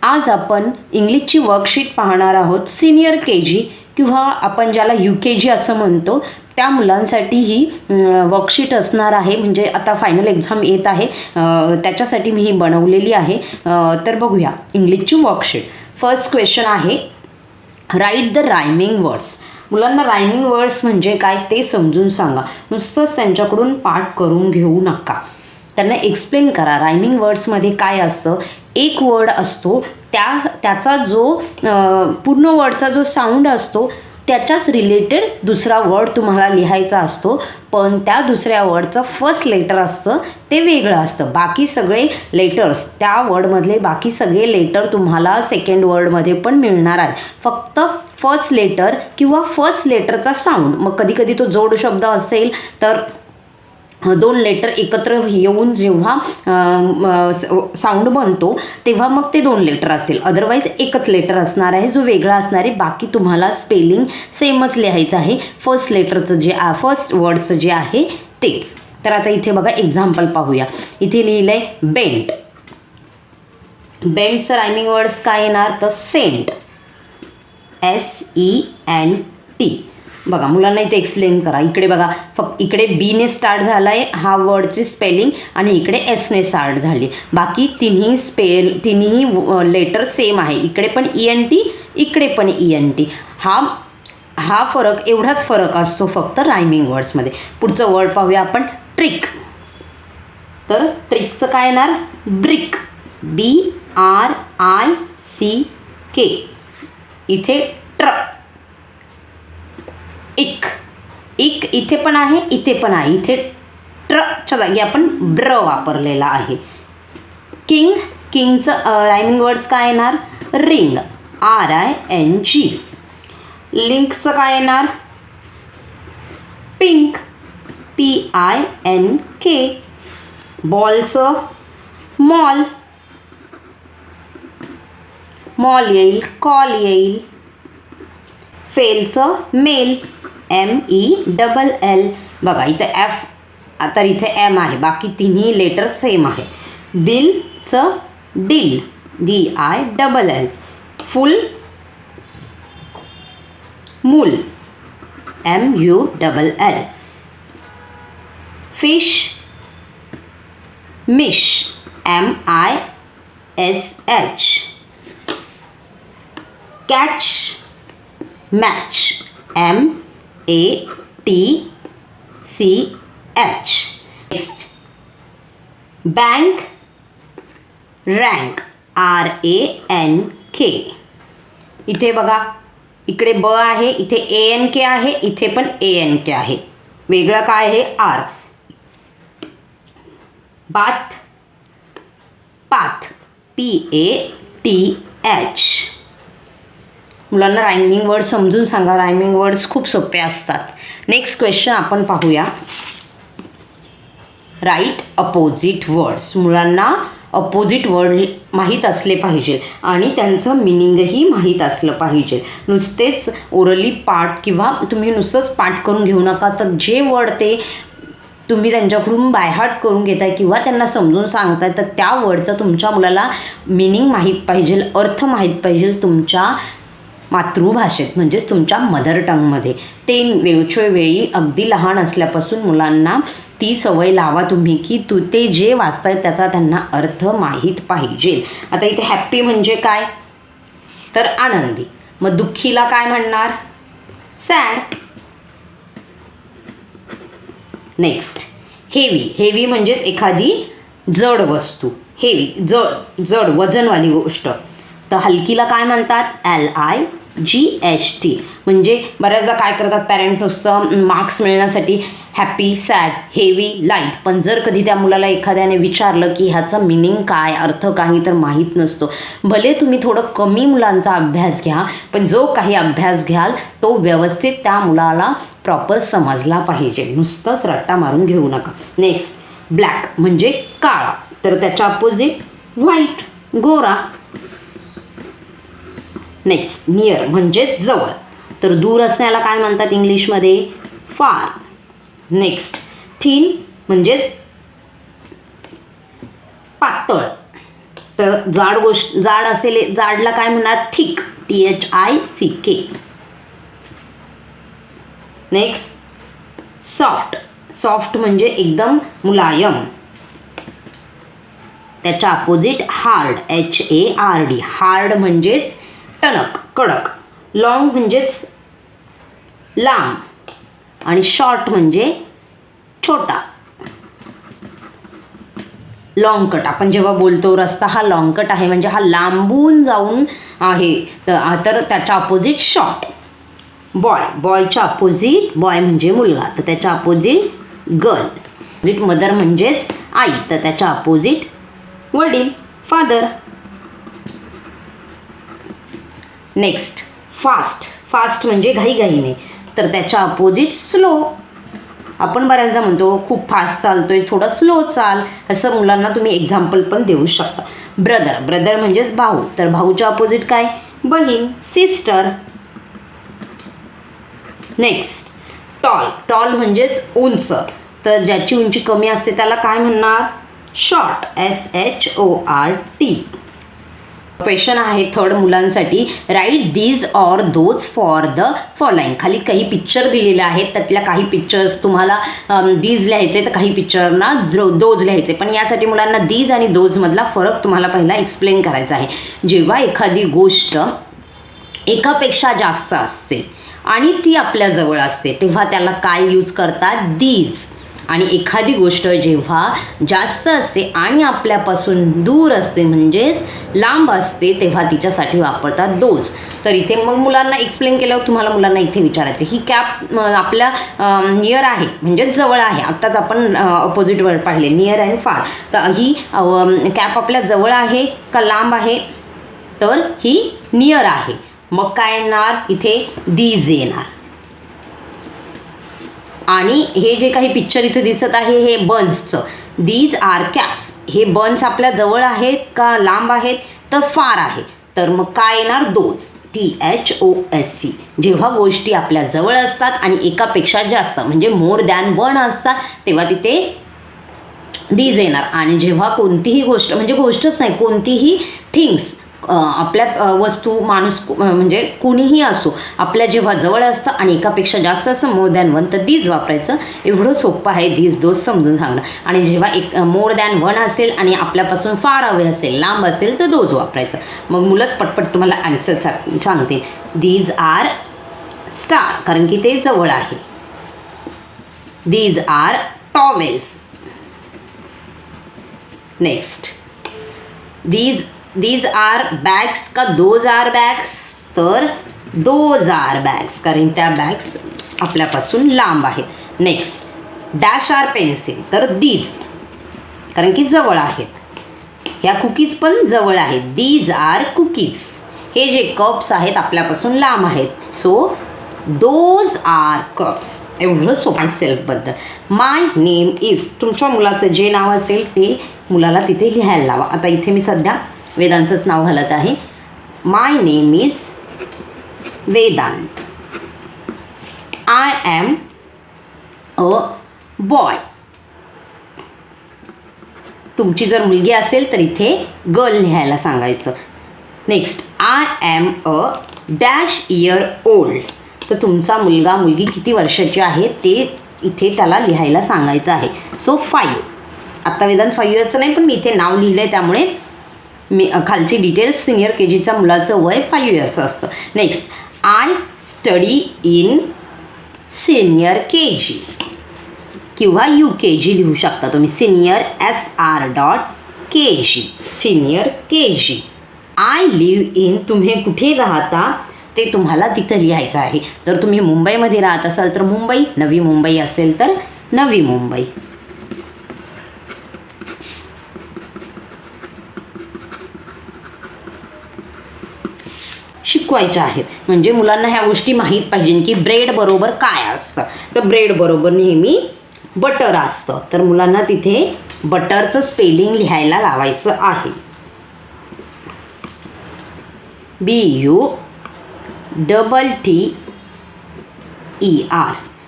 आज आपण इंग्लिशची वर्कशीट पाहणार आहोत. सीनियर KG किंवा आपण ज्याला UKG असं म्हणतो त्या मुलांसाठी ही वर्कशीट असणार आहे. म्हणजे आता फायनल एक्झाम येत आहे त्याच्यासाठी मी ही बनवलेली आहे. तर बघूया इंग्लिशची वर्कशीट. फर्स्ट क्वेश्चन आहे, राईट द रायमिंग वर्ड्स. मुलांना रायमिंग वर्ड्स म्हणजे काय ते समजून सांगा. नुसतंच त्यांच्याकडून पाठ करून घेऊ नका. त्यांना एक्सप्लेन करा रायमिंग वर्ड्समध्ये काय असतं. एक वर्ड असतो त्याचा जो पूर्ण वर्डचा जो साऊंड असतो त्याच्याच रिलेटेड दुसरा वर्ड तुम्हाला लिहायचा असतो, पण त्या दुसऱ्या वर्डचं फर्स्ट लेटर असतं ते वेगळं असतं. बाकी सगळे लेटर्स त्या वर्डमधले बाकी सगळे लेटर तुम्हाला सेकंड वर्डमध्ये पण मिळणार आहेत. फक्त फर्स्ट लेटर किंवा फर्स्ट लेटरचा साऊंड. मग कधी कधी तो जोड शब्द असेल तर दोन लेटर एकत्र येऊन जेव्हा साऊंड बनतो तेव्हा मग ते दोन लेटर असेल. अदरवाईज एकच लेटर असणार आहे जो वेगळा असणार आहे. बाकी तुम्हाला स्पेलिंग सेमच लिहायचं आहे. फर्स्ट लेटरचं जे फर्स्ट वर्डचं जे आहे तेच. तर आता इथे बघा एक्झाम्पल पाहूया. इथे लिहिलं आहे बेंट. बेंटचं रायमिंग वर्ड्स काय येणार तर सेंट. SENT. बघा मुलांना इथे एक्सप्लेन करा. इकडे बघा फक्त इकडे बीने स्टार्ट झाला आहे हा वर्डची स्पेलिंग आणि इकडे एसने स्टार्ट झाली. बाकी तिन्ही लेटर सेम आहे. इकडे पण ENT इकडे पण ENT. हा फरक एवढाच फरक असतो फक्त रायमिंग वर्ड्समध्ये. पुढचं वर्ड पाहूया आपण ट्रिक. तर ट्रिकचं काय येणार ब्रिक. BRICK. इथे इक. इथे पण आहे इथे पण आहे. इथे ट्रच्या जागी आपण ब्र वापरलेला आहे. किंगचं रायमिंग वर्ड्स काय येणार रिंग. RING. लिंकचं काय येणार पिंक. PINK. बॉलचं मॉल. मॉल येईल कॉल येईल. फेलचं मेल. MELL. बघा इथे F तर इथे M आहे. बाकी तिन्ही लेटर सेम आहेत. बिलचं dill. DILL. Full mull. MULL. Fish mish. MISH. Catch match. MATCH. Next bank rank. RANK. इथे बघा इकडे ब आहे इथे ANK आहे इथे पण ANK आहे. वेगळं काय आहे R. Bath path. PATH. मुलांना रायमिंग वर्ड समजून सांगा. रायमिंग वर्ड्स खूप सोपे असतात. नेक्स्ट क्वेश्चन आपण पाहूया. Write opposite words. मुलांना अपोजिट वर्ड माहीत असले पाहिजे आणि त्यांचं मिनिंगही माहीत असलं पाहिजे. नुसतेच ओरली पाठ किंवा तुम्ही नुसतंच पाठ करून घेऊ नका. तर जे वर्ड ते तुम्ही त्यांच्याकडून बायहार्ट करून घेताय किंवा त्यांना समजून सांगताय तर त्या वर्डचं तुमच्या मुलाला मिनिंग माहीत पाहिजे, अर्थ माहीत पाहिजे तुमच्या मातृभाषेत म्हणजेच तुमच्या मदर टंगमध्ये. ते वेळोवेळी अगदी लहान असल्यापासून मुलांना ती सवय लावा तुम्ही की ते जे वाचतायत त्याचा त्यांना अर्थ माहीत पाहिजे. आता इथे हॅप्पी म्हणजे काय तर आनंदी. मग दुःखीला काय म्हणणार सॅड. Next heavy. हेवी म्हणजेच एखादी जड वस्तू. हेवी जड वजनवाली गोष्ट. तर हलकीला काय म्हणतात LIGHT. म्हणजे बऱ्याचदा काय करतात पॅरेंट नुसतं मार्क्स मिळण्यासाठी हॅपी सॅड हेवी लाईट. पण जर कधी त्या मुलाला एखाद्याने विचारलं की ह्याचं मिनिंग काय अर्थ काही तर माहीत नसतो. भले तुम्ही थोडं कमी मुलांचा अभ्यास घ्या पण जो काही अभ्यास घ्याल तो व्यवस्थित त्या मुलाला प्रॉपर समजला पाहिजे. नुसतंच रट्टा मारून घेऊ नका. नेक्स्ट ब्लॅक म्हणजे काळा. तर त्याच्या अपोजिट व्हाईट गोरा. नेक्स्ट नियर म्हणजे जवळ. तर दूर असण्याला काय म्हणतात इंग्लिशमध्ये फार. नेक्स्ट थिन म्हणजेच पातळ. तर जाड असेल, जाडला काय म्हणणार? Thick, THICK. नेक्स्ट सॉफ्ट म्हणजे एकदम मुलायम. त्याच्या अपोजिट हार्ड, HARD. हार्ड म्हणजेच टणक, कडक. लॉंग म्हणजेच लांब आणि शॉर्ट म्हणजे छोटा. लॉंग कट आपण जेव्हा बोलतो रस्ता हा लॉंग कट आहे म्हणजे हा लांबून जाऊन आहे, तर त्याच्या अपोजिट शॉर्ट. बॉयच्या अपोजिट, बॉय म्हणजे मुलगा, तर त्याच्या अपोजिट गर्ल. मदर म्हणजेच आई, तर त्याच्या अपोजिट वडील, फादर. नेक्स्ट फास्ट म्हणजे घाईघाईने, तर त्याच्या अपोजिट स्लो. आपण बऱ्याचदा म्हणतो खूप फास्ट चालतोय, थोडं स्लो चाल, असं मुलांना तुम्ही एक्झाम्पल पण देऊ शकता. ब्रदर म्हणजेच भाऊ, तर भाऊच्या अपोजिट काय? बहीण, सिस्टर. नेक्स्ट टॉल म्हणजेच उंच, तर ज्याची उंची कमी असते त्याला काय म्हणणार? Short, SHORT. क्वेश्चन आहे थर्ड मुलांसाठी. Write these or those for the following. खाली काही पिक्चर दिलेले आहेत, त्यातल्या काही पिक्चर्स तुम्हाला दीज लिहायचे, तर काही पिक्चरना दोज लिहायचे. पण यासाठी मुलांना दीज आणि दोजमधला फरक तुम्हाला पहिला एक्सप्लेन करायचा आहे. जेव्हा एखादी गोष्ट एकापेक्षा जास्त असते आणि ती आपल्या जवळ असते तेव्हा त्याला काय यूज करतात? दीज. आणि एखादी गोष्ट जेव्हा जास्त असते आणि आपल्यापासून दूर असते म्हणजेच लांब असते तेव्हा तिच्यासाठी वापरतात दोज. तर इथे मग मुलांना एक्सप्लेन केल्यावर तुम्हाला मुलांना इथे विचारायचं, ही कॅप आपल्या नियर आहे म्हणजेच जवळ आहे. आत्ताच आपण अपोजिट वर्ड पाहिले, नियर अँड फार. तर ही कॅप आपल्या जवळ आहे का लांब आहे? तर ही नियर आहे. मग काय येणार? इथे दीज येणार. आणि हे जे काही पिक्चर इथे दिसत आहे हे बन्सचं, दीज आर कॅप्स. हे बन्स आपल्या जवळ आहेत का लांब आहेत? तर फार आहे. तर मग काय येणार? Those, THOSC. जेव्हा गोष्टी आपल्या जवळ असतात आणि एकापेक्षा जास्त म्हणजे मोर दॅन वन असतात तेव्हा तिथे दीज येणार. आणि जेव्हा कोणतीही गोष्ट म्हणजे गोष्टच नाही, कोणतीही थिंग्स, आपल्या वस्तू, माणूस म्हणजे कोणीही असो, आपल्या जेव्हा जवळ असतं आणि एकापेक्षा जास्त असतं मोर दॅन वन, तर दीज वापरायचं. एवढं सोपं आहे दीज दोज समजून सांगणं. आणि जेव्हा मोर दॅन वन असेल आणि आपल्यापासून फार अवे असेल, लांब असेल, तर दोज वापरायचं. मग मुलंच पटपट तुम्हाला आन्सर सांगतील. दीज आर स्टार, कारण की ते जवळ आहे. These are towels. Next these are bags का दोज आर बॅग्स? तर दोज आर बॅग्स, कारण त्या बॅग्स आपल्यापासून लांब आहेत. नेक्स्ट डॅश आर पेन्सिल, तर दीज, कारण की जवळ आहेत. ह्या कुकीज पण जवळ आहेत, दीज आर कुकीज. हे जे कप्स आहेत आपल्यापासून लांब आहेत, सो दोज आर कप्स. एवढं सोपं सेल्फबद्दल. माय नेम इज, तुमच्या मुलाचं जे नाव असेल ते मुलाला तिथे लिहायला लावा. आता इथे मी सध्या वेदांतच नाव घालत आहे. My name is Vedant. I am a boy. तुमची जर मुलगी असेल तर इथे गर्ल लिहायला सांगायचं. Next I am a dash year old. तर तुमचा मुलगा मुलगी किती वर्षाची आहे ते इथे त्याला लिहायला सांगायचं आहे. सो 5. आत्ता वेदांत 5 इयरचं नाही, पण मी इथे नाव लिहिलं आहे त्यामुळे मी खालची डिटेल्स, सिनियर KGच्या मुलाचं वय 5 इयर्सचं असतं. Next I study in senior KG किंवा UKG लिहू शकता तुम्ही. Senior SR.KG, senior KG. I live in, तुम्ही कुठे राहता ते तुम्हाला तिथं लिहायचं आहे. जर तुम्ही मुंबईमध्ये राहत असाल तर मुंबई, नवी मुंबई असेल तर नवी मुंबई. शिकवायच्या आहेत म्हणजे मुलांना ह्या गोष्टी माहीत पाहिजे की ब्रेड बरोबर काय असतं. तर ब्रेड बरोबर नेहमी बटर असतं, तर मुलांना तिथे बटरचं स्पेलिंग लिहायला लावायचं आहे. BUTTER.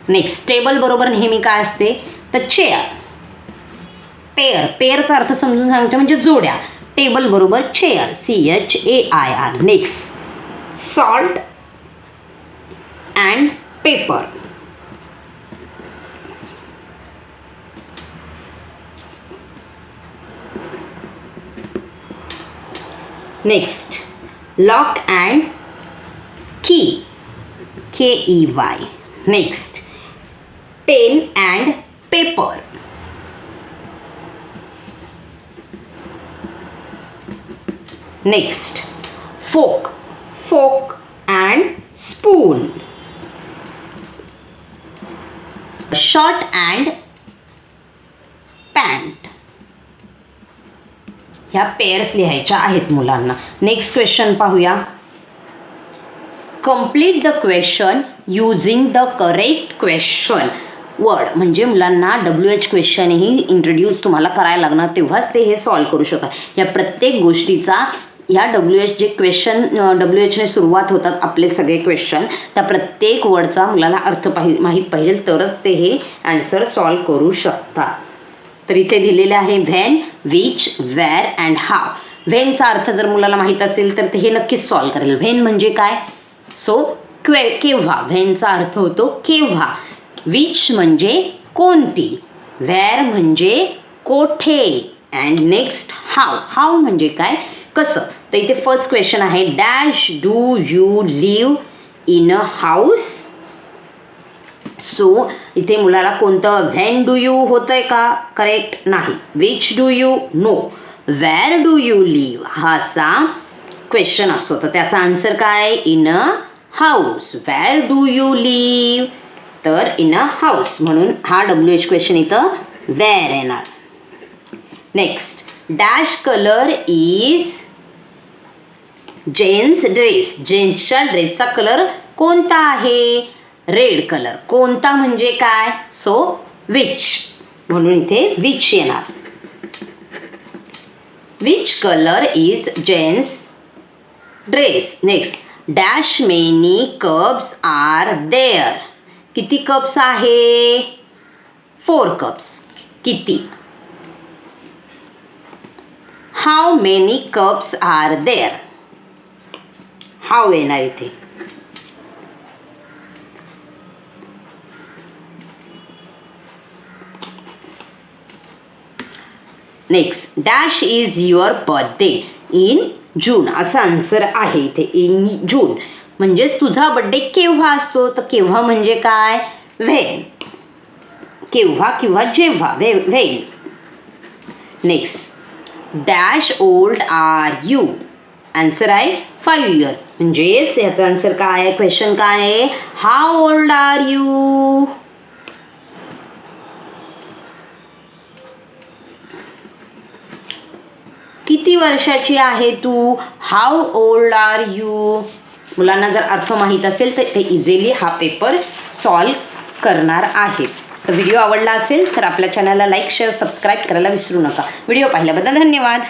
नेक्स्ट टेबल बरोबर नेहमी काय असते? तर चेअर. पेअरचा अर्थ समजून सांगायचं म्हणजे जोड्या. टेबल बरोबर chair, CHAIR. Next, salt and paper. Next, lock and key, KEY. Next, pen and paper. Next, fork, fork and spoon. Shirt and pant. ह्या पेअर्स लिहायच्या आहेत मुलांना. नेक्स्ट क्वेश्चन पाहूया. Complete the question using the correct question word. म्हणजे मुलांना WH क्वेश्चनही introduce तुम्हाला करायला लागणार, तेव्हाच ते हे सॉल्व करू शकतात. या प्रत्येक गोष्टीचा ह्या WH जे क्वेश्चन WHने सुरुवात होतात आपले सगळे क्वेश्चन, त्या प्रत्येक वर्डचा मुलाला अर्थ माहीत पाहिजे, तरच ते हे आन्सर सॉल्व करू शकतात. तर इथे दिलेले आहे व्हेन, विच, वेअर अँड हाव. व्हेनचा अर्थ जर मुलाला माहीत असेल तर ते हे नक्कीच सॉल्व करेल. व्हेन म्हणजे काय? सो केव्हा. व्हेनचा अर्थ होतो केव्हा. विच म्हणजे कोणती. वेअर म्हणजे कोठे. अँड नेक्स्ट हाव. हाव म्हणजे काय? कसं. तर इथे फर्स्ट क्वेश्चन आहे, dash do you live in a house. So इथे मुलाला कोणतं व्हेन डू यू होतंय का? करेक्ट नाही. Which do you? No. Where do you live हा असा क्वेश्चन असतो, तर त्याचा आन्सर काय? In a house. Where do you live? तर इन अ हाऊस. म्हणून हा WH क्वेश्चन इथं वेअर येणार. Next, dash colour is jeans dress. जेन्सच्या ड्रेसचा कलर कोणता आहे? Red colour. कोणता म्हणजे काय? So which. म्हणून इथे विच येणार. Which colour is jeans dress. Next, dash many cups are there. किती कप्स आहे? 4 कप्स. किती? How many cups are there. How येणार इथे. Next, dash is your birthday in June. असा आन्सर आहे इथे. इन जून म्हणजेच तुझा बर्थडे केव्हा असतो? तर केव्हा म्हणजे काय? व्हेन. केव्हा किंवा जेव्हा. When. Next, dash old are you. Answer आहे 5 इयर. म्हणजेच याचा आन्सर काय आहे? क्वेश्चन काय आहे? How old are you. किती वर्षाची आहे तू? How old are you. मुलांना जर अर्थ माहीत असेल तर ते इझिली हा पेपर सॉल्व करणार आहेत. तर व्हिडिओ आवडला असेल तर आपल्या चॅनलला लाईक, शेअर, सबस्क्राईब करायला विसरू नका. व्हिडिओ पाहिल्याबद्दल धन्यवाद.